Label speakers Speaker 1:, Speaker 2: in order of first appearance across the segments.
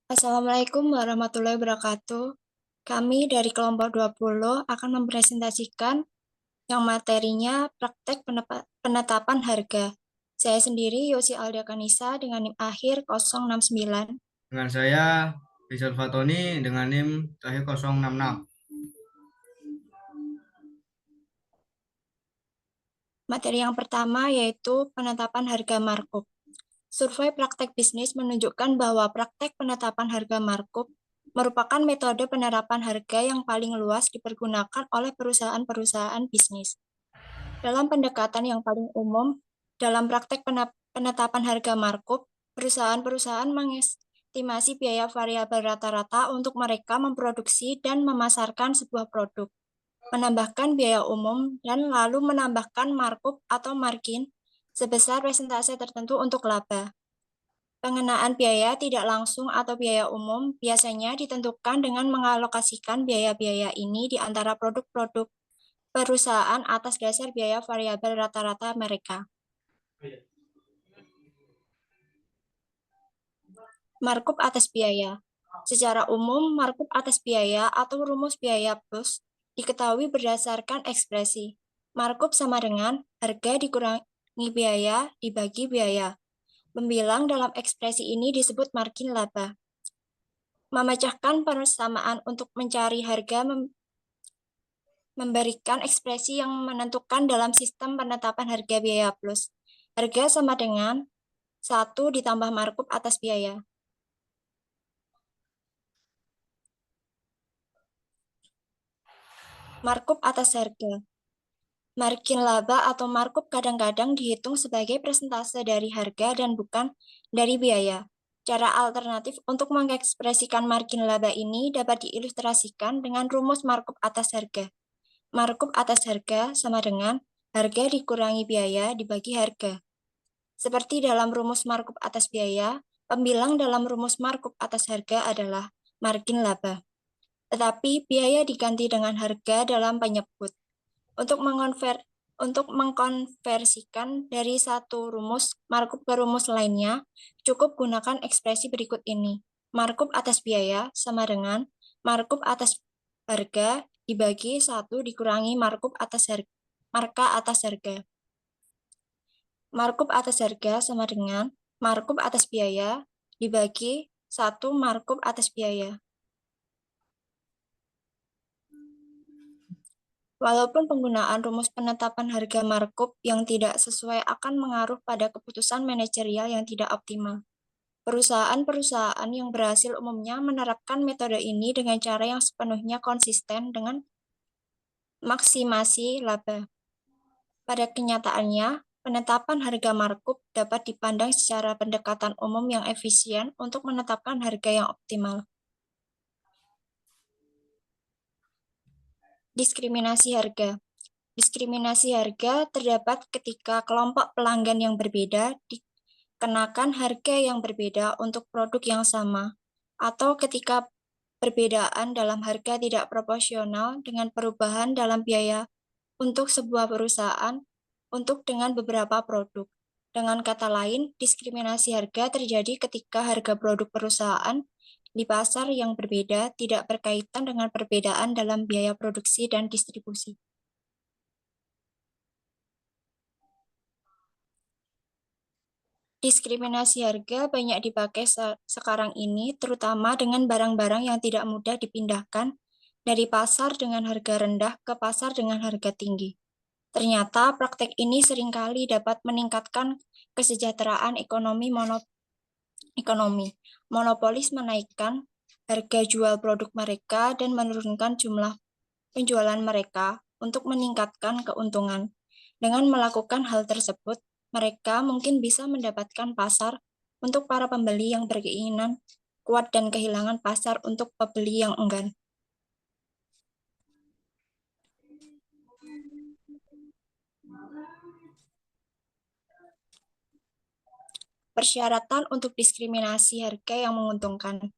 Speaker 1: Assalamualaikum warahmatullahi wabarakatuh. Kami dari kelompok 20 akan mempresentasikan yang materinya praktek penetapan harga. Saya sendiri Yosi Aldia Kanisa dengan NIM akhir 069.
Speaker 2: Dengan saya Rizal Fatoni dengan NIM terakhir 066.
Speaker 1: Materi yang pertama yaitu penetapan harga markup. Survei praktek bisnis menunjukkan bahwa praktek penetapan harga markup merupakan metode penerapan harga yang paling luas dipergunakan oleh perusahaan-perusahaan bisnis. Dalam pendekatan yang paling umum, dalam praktek penetapan harga markup, perusahaan-perusahaan mengestimasi biaya variabel rata-rata untuk mereka memproduksi dan memasarkan sebuah produk, menambahkan biaya umum, dan lalu menambahkan markup atau margin sebesar persentase tertentu untuk laba. Pengenaan biaya tidak langsung atau biaya umum biasanya ditentukan dengan mengalokasikan biaya-biaya ini di antara produk-produk perusahaan atas dasar biaya variabel rata-rata mereka. Markup atas biaya. Secara umum, markup atas biaya atau rumus biaya plus diketahui berdasarkan ekspresi. Markup sama dengan harga dikurangi biaya dibagi biaya. Pembilang dalam ekspresi ini disebut margin laba. Memecahkan persamaan untuk mencari harga memberikan ekspresi yang menentukan dalam sistem penetapan harga biaya plus. Harga sama dengan 1 ditambah markup atas biaya. Markup atas harga. Margin laba atau markup kadang-kadang dihitung sebagai persentase dari harga dan bukan dari biaya. Cara alternatif untuk mengekspresikan margin laba ini dapat diilustrasikan dengan rumus markup atas harga. Markup atas harga sama dengan harga dikurangi biaya dibagi harga. Seperti dalam rumus markup atas biaya, pembilang dalam rumus markup atas harga adalah margin laba. Tetapi biaya diganti dengan harga dalam penyebut. Untuk mengkonversikan dari satu rumus markup ke rumus lainnya, cukup gunakan ekspresi berikut ini. Markup atas biaya sama dengan markup atas harga dibagi 1 dikurangi markup atas harga. Marka atas harga. Markup atas harga sama dengan markup atas biaya dibagi 1 markup atas biaya. Walaupun penggunaan rumus penetapan harga markup yang tidak sesuai akan mengaruh pada keputusan manajerial yang tidak optimal. Perusahaan-perusahaan yang berhasil umumnya menerapkan metode ini dengan cara yang sepenuhnya konsisten dengan maksimasi laba. Pada kenyataannya, penetapan harga markup dapat dipandang secara pendekatan umum yang efisien untuk menetapkan harga yang optimal. Diskriminasi harga. Diskriminasi harga terdapat ketika kelompok pelanggan yang berbeda dikenakan harga yang berbeda untuk produk yang sama, atau ketika perbedaan dalam harga tidak proporsional dengan perubahan dalam biaya untuk sebuah perusahaan untuk dengan beberapa produk. Dengan kata lain, diskriminasi harga terjadi ketika harga produk perusahaan di pasar yang berbeda tidak berkaitan dengan perbedaan dalam biaya produksi dan distribusi. Diskriminasi harga banyak dipakai sekarang ini, terutama dengan barang-barang yang tidak mudah dipindahkan dari pasar dengan harga rendah ke pasar dengan harga tinggi. Ternyata praktek ini seringkali dapat meningkatkan kesejahteraan ekonomi. Monopolis menaikkan harga jual produk mereka dan menurunkan jumlah penjualan mereka untuk meningkatkan keuntungan. Dengan melakukan hal tersebut, mereka mungkin bisa mendapatkan pasar untuk para pembeli yang berkeinginan kuat dan kehilangan pasar untuk pembeli yang enggan. Persyaratan untuk diskriminasi harga yang menguntungkan.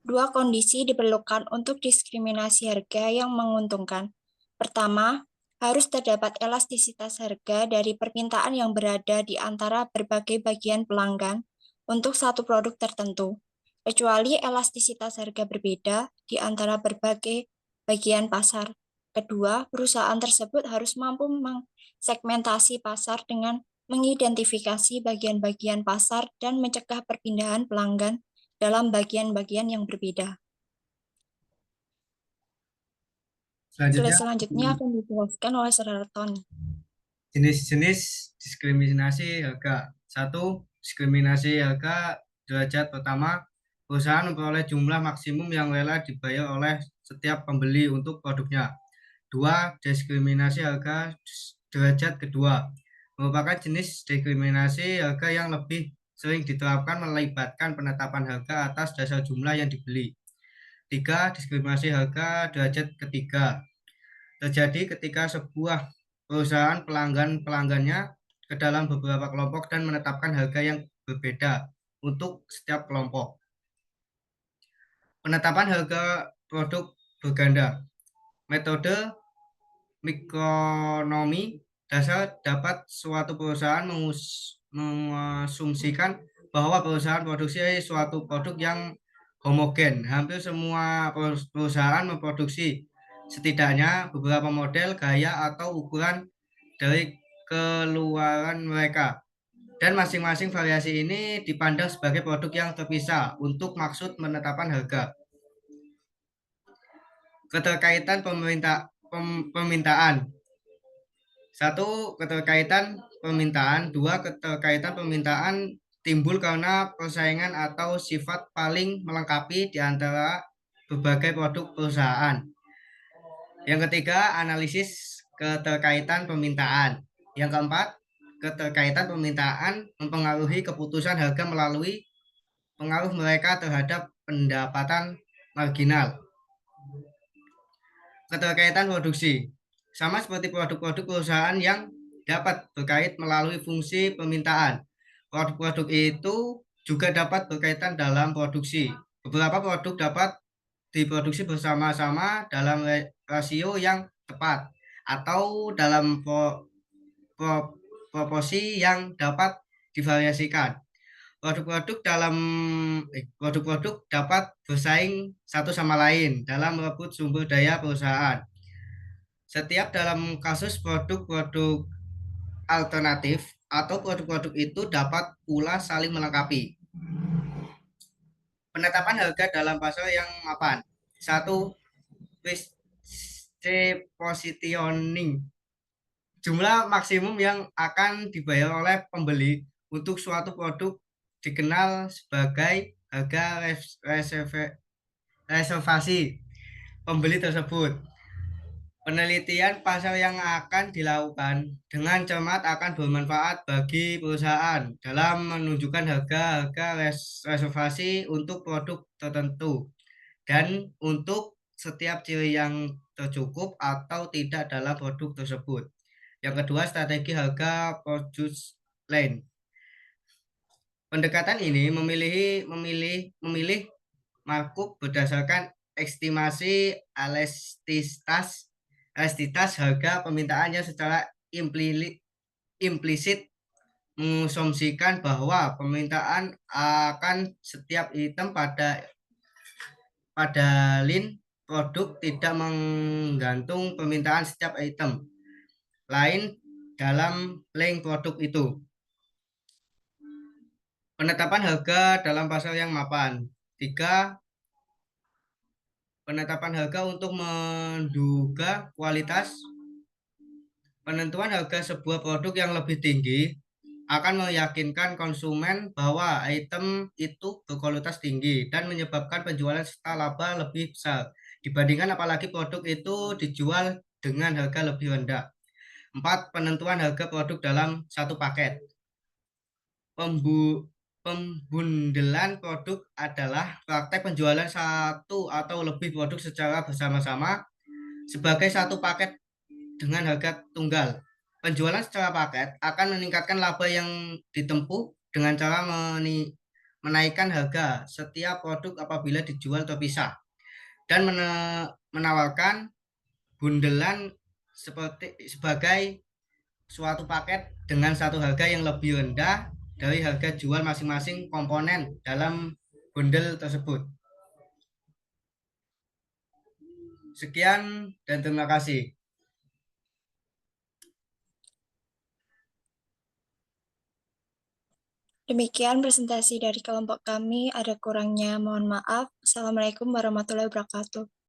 Speaker 1: Dua kondisi diperlukan untuk diskriminasi harga yang menguntungkan. Pertama, harus terdapat elastisitas harga dari permintaan yang berada di antara berbagai bagian pelanggan untuk satu produk tertentu. kecuali elastisitas harga berbeda di antara berbagai bagian pasar. Kedua, perusahaan tersebut harus mampu mengsegmentasi pasar dengan mengidentifikasi bagian-bagian pasar dan mencegah perpindahan pelanggan dalam bagian-bagian yang berbeda.
Speaker 2: Selanjutnya,
Speaker 1: Selanjutnya akan dijelaskan oleh Saudara Tony.
Speaker 2: jenis-jenis diskriminasi harga. Satu, diskriminasi harga derajat pertama, perusahaan memperoleh jumlah maksimum yang rela dibayar oleh setiap pembeli untuk produknya. Dua, diskriminasi harga derajat kedua, merupakan jenis diskriminasi harga yang lebih sering diterapkan melibatkan penetapan harga atas dasar jumlah yang dibeli. Tiga, diskriminasi harga derajat ketiga, terjadi ketika sebuah perusahaan pelanggannya ke dalam beberapa kelompok dan menetapkan harga yang berbeda untuk setiap kelompok. Penetapan harga produk berganda. Metode mikronomi dasar dapat suatu perusahaan mengasumsikan bahwa perusahaan produksi suatu produk yang homogen. Hampir semua perusahaan memproduksi setidaknya beberapa model, gaya, atau ukuran dari keluaran mereka. Dan masing-masing variasi ini dipandang sebagai produk yang terpisah untuk maksud penetapan harga. Keterkaitan permintaan. Satu, keterkaitan permintaan. Dua, keterkaitan permintaan timbul karena persaingan atau sifat paling melengkapi di antara berbagai produk perusahaan. Yang ketiga, analisis keterkaitan permintaan. Yang keempat, keterkaitan permintaan mempengaruhi keputusan harga melalui pengaruh mereka terhadap pendapatan marginal. Keterkaitan produksi. Sama seperti produk-produk perusahaan yang dapat berkait melalui fungsi permintaan. Produk-produk itu juga dapat berkaitan dalam produksi. Beberapa produk dapat diproduksi bersama-sama dalam rasio yang tepat atau dalam proporsi yang dapat divariasikan. Produk-produk dapat bersaing satu sama lain dalam merebut sumber daya perusahaan. Setiap dalam kasus produk-produk alternatif atau produk-produk itu dapat pula saling melengkapi. Penetapan harga dalam pasar yang mapan. Satu, positioning. Jumlah maksimum yang akan dibayar oleh pembeli untuk suatu produk dikenal sebagai harga reservasi pembeli tersebut. Penelitian pasar yang akan dilakukan dengan cermat akan bermanfaat bagi perusahaan dalam menunjukkan harga-harga reservasi untuk produk tertentu dan untuk setiap ciri yang tercukup atau tidak dalam produk tersebut. Yang kedua, strategi harga produce line. Pendekatan ini memilih markup berdasarkan estimasi elastisitas harga permintaannya secara implisit mengasumsikan bahwa permintaan akan setiap item pada line produk tidak menggantung permintaan setiap item lain dalam link produk itu. Penetapan harga dalam pasar yang mapan. 3. Penetapan harga untuk menduga kualitas. Penentuan harga sebuah produk yang lebih tinggi akan meyakinkan konsumen bahwa item itu berkualitas tinggi dan menyebabkan penjualan serta laba lebih besar dibandingkan apalagi produk itu dijual dengan harga lebih rendah. 4. Penentuan harga produk dalam satu paket. Pembundelan produk adalah praktek penjualan satu atau lebih produk secara bersama-sama sebagai satu paket dengan harga tunggal. Penjualan secara paket akan meningkatkan laba yang ditempuh dengan cara menaikkan harga setiap produk apabila dijual terpisah dan menawarkan bundelan sebagai suatu paket dengan satu harga yang lebih rendah dari harga jual masing-masing komponen dalam bundel tersebut. Sekian dan terima kasih.
Speaker 1: Demikian presentasi dari kelompok kami. Ada kurangnya, mohon maaf. Assalamualaikum warahmatullahi wabarakatuh.